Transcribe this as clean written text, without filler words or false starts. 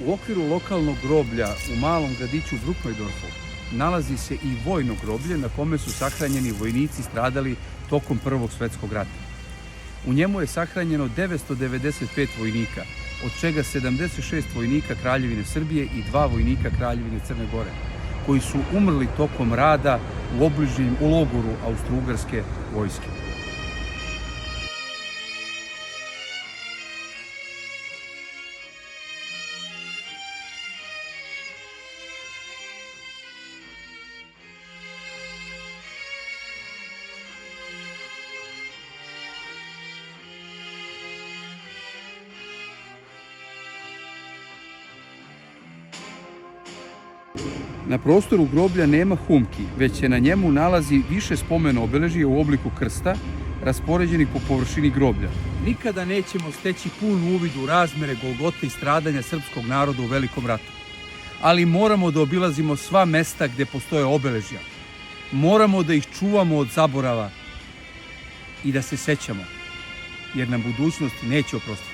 U okviru lokalnog groblja u malom gradiću Bruknojdorfu nalazi se i vojno groblje na kome su sahranjeni vojnici stradali tokom Prvog svjetskog rata. U njemu je sahranjeno 995 vojnika, od čega 76 vojnika Kraljevine Srbije i 2 vojnika Kraljevine Crne Gore, koji su umrli tokom rada u obližnjem logoru Austro-Ugarske vojske. Na prostoru groblja nema humki, već se na njemu nalazi više spomen obeležja u obliku krsta, raspoređenih po površini groblja. Nikada nećemo steći pun uvid u razmere golgote i stradanja srpskog naroda u Velikom ratu. Ali moramo da obilazimo sva mesta gde postoje obeležja. Moramo da ih čuvamo od zaborava i da se sećamo, jer nam budućnost neće oprostiti.